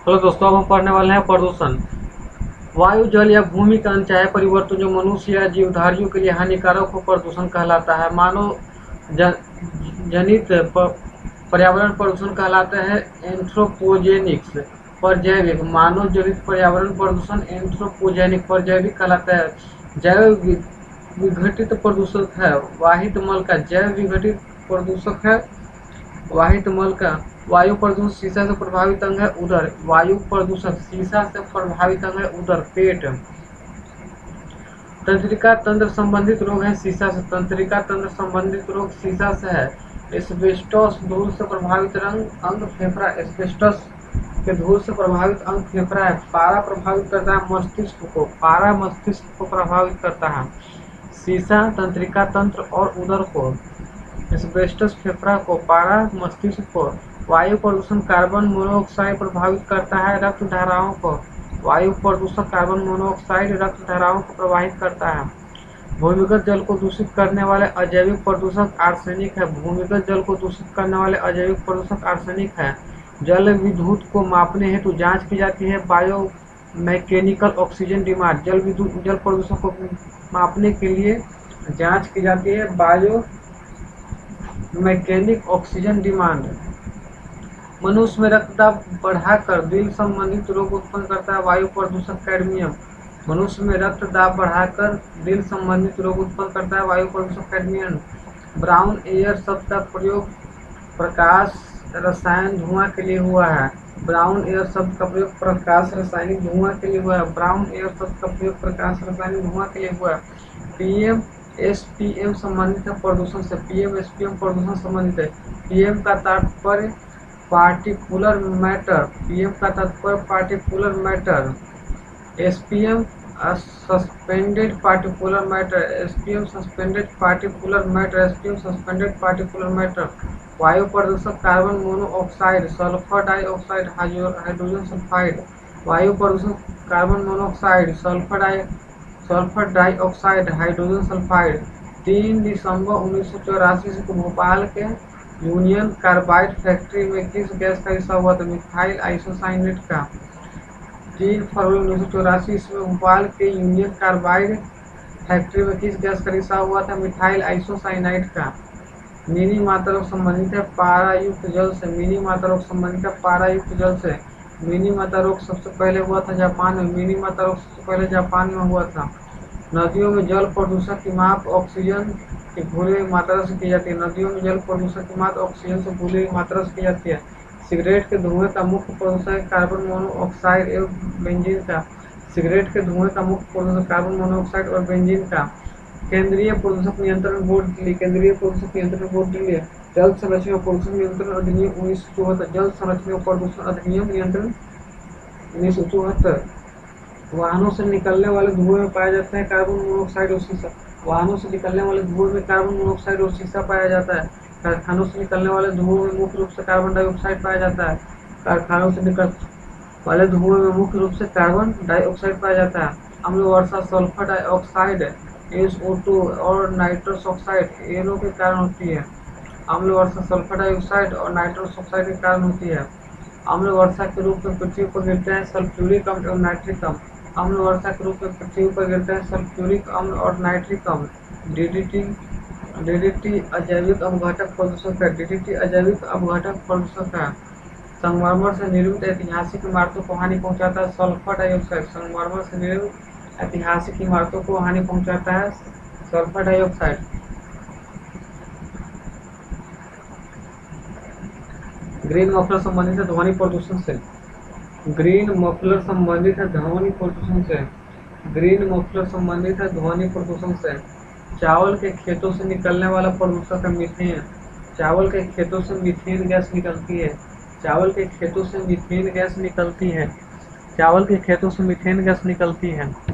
Hello दोस्तों, अब हम पढ़ने वाले हैं प्रदूषण। वायु, जल या भूमि का अनचाहे परिवर्तन जो मनुष्य या जीवधारियों के लिए हानिकारक हो प्रदूषण कहलाता है। मानव जनित पर्यावरण प्रदूषण कहलाता है एंथ्रोपोजेनिक्स। परजैविक, मानव जनित पर्यावरण प्रदूषण एंथ्रोपोजेनिक परजैविक कहलाता है। जैव विघटित प्रदूषक है वाहित मल का जैव विघटित प्रदूषक है वाहित मल का। वायु प्रदूषण शीशा से प्रभावित अंग है उदर। वायु प्रदूषण शीशा से प्रभावित अंग है उदर, पेट। तंत्रिका तंत्र संबंधित रोग है शीशा से। तंत्रिका तंत्र संबंधित रोग शीशा से है। एस्बेस्टोस, धूल से प्रभावित अंग फेफड़ा। एस्बेस्टोस के धूल से प्रभावित अंग फेफड़ा है। पारा प्रभावित करता है मस्तिष्क को। पारा मस्तिष्क को प्रभावित करता है। शीशा तंत्रिका तंत्र और उदर को, एस्बेस्टस फेफड़ा को, पारा मस्तिष्क को। वायु प्रदूषण कार्बन मोनोऑक्साइड प्रभावित करता है रक्त धाराओं को। वायु प्रदूषण कार्बन मोनोऑक्साइड रक्त धाराओं को प्रभावित करता है। भूमिगत जल को दूषित करने वाले अजैविक प्रदूषक आर्सेनिक है। भूमिगत जल को दूषित करने वाले अजैविक प्रदूषक आर्सेनिक है। जल विद्युत को मापने हेतु जांच की जाती है बायो मैकेनिकल ऑक्सीजन डिमांड। जल प्रदूषण को मापने के लिए जांच की जाती है बायो मैकेनिक ऑक्सीजन डिमांड। मनुष्य में रक्तदाब बढ़ाकर दिल संबंधित रोग उत्पन्न करता है वायु प्रदूषक कैडमियम। मनुष्य में रक्तदाब बढ़ाकर दिल संबंधित रोग उत्पन्न करता है वायु प्रदूषक कैडमियम। ब्राउन एयर शब्द का प्रयोग प्रकाश रसायन धुआं के लिए हुआ है। ब्राउन एयर शब्द का प्रयोग प्रकाश रासायनिक धुआं के लिए हुआ है। ब्राउन एयर शब्द का प्रयोग प्रकाश रासायनिक धुआं के लिए हुआ है। पीएम एसपीएम संबंधित है प्रदूषण से। पीएम एसपीएम प्रदूषण संबंधित है। पीएम का तात्पर्य पार्टिकुलर मैटर। पीएम का तात्पर्य particular matter. SPM suspended particular matter. SPM suspended particular matter. SPM suspended particular matter. वायु प्रदूषक carbon monoxide, sulphur dioxide, hydrogen sulphide. वायु प्रदूषण carbon monoxide, sulphur dioxide, hydrogen sulphide. 3 दिसंबर 1984 को भोपाल के यूनियन कार्बाइड फैक्ट्री में किस गैस का रिसाव हुआ था? मिथाइल आइसोसाइनेट का। 3 फरवरी 1984 ईस्वी में भोपाल के यूनियन कार्बाइड फैक्ट्री में किस गैस का रिसाव हुआ था? मिथाइल आइसोसाइनाइड का। मिनी मात्रा रोग संबंधित है पारायुक्त जल से। मिनी मात्रा रोग संबंधित है पारायुक्त जल से। मिनी मात्रा रोग सबसे पहले हुआ था जापान में। मिनी मात्रा रोग सबसे पहले जापान में हुआ था। नदियों में जल प्रदूषण की माप ऑक्सीजन की घुली हुई मात्रा से की जाती है। नदियों में जल प्रदूषण की माप ऑक्सीजन से घुली हुई मात्रा से की जाती है। सिगरेट के धुएं का मुख्य प्रदूषक है कार्बन मोनोऑक्साइड एवं बेंजीन का। सिगरेट के धुएं का मुख्य प्रदूषक कार्बन मोनोऑक्साइड और बेंजीन का। केंद्रीय प्रदूषक नियंत्रण बोर्ड दिल्ली। केंद्रीय प्रदूषक नियंत्रण बोर्ड दिल्ली। जल संरक्षण और प्रदूषण नियंत्रण अधिनियम 1974। जल संरक्षण और प्रदूषण अधिनियम नियंत्रण 1974। वाहनों से निकलने वाले धुएं में पाया जाता है कार्बन मोनोऑक्साइड और शीशा। वाहनों से निकलने वाले धुएं में कार्बन मोनोऑक्साइड और शीशा पाया जाता है। कारखानों से निकलने वाले धुएं में मुख्य रूप से कार्बन डाइऑक्साइड पाया जाता है। कारखानों से निकलने वाले धुएं में मुख्य रूप से कार्बन डाइऑक्साइड पाया जाता है। अम्ल वर्षा सल्फर डाइऑक्साइड, SO2 और नाइट्रस ऑक्साइड इनों के कारण होती है। अम्ल वर्षा सल्फर डाइऑक्साइड और नाइट्रस ऑक्साइड के कारण होती है। अम्ल वर्षा के रूप में पृथ्वी पर गिरते हैं सल्फ्यूरिक अम्ल और नाइट्रिक अम्ल। अम्ल वर्षा के रूप में पृथ्वी पर गिरते हैं सल्फ्यूरिक अम्ल और नाइट्रिक अम्ल। डीडीटी अजैविक अपघटक प्रदूषक है। डीडीटी अजैविक अपघटक प्रदूषक है। संगमरमर से निर्मित ऐतिहासिक इमारतों को हानि पहुंचाता है सल्फर डाइऑक्साइड। संगमरमर से निर्मित ऐतिहासिक इमारतों को हानि पहुंचाता है सल्फर डाइऑक्साइड। ग्रीन मफलर संबंधित है ध्वनि प्रदूषण से। ग्रीन मफलर संबंधित है ध्वनि प्रदूषण से। ग्रीन मफलर संबंधित है ध्वनि प्रदूषण से। चावल के खेतों से निकलने वाला प्रदूषक है मीथेन। चावल के खेतों से मीथेन गैस निकलती है। चावल के खेतों से मीथेन गैस निकलती है। चावल के खेतों से मीथेन गैस निकलती है।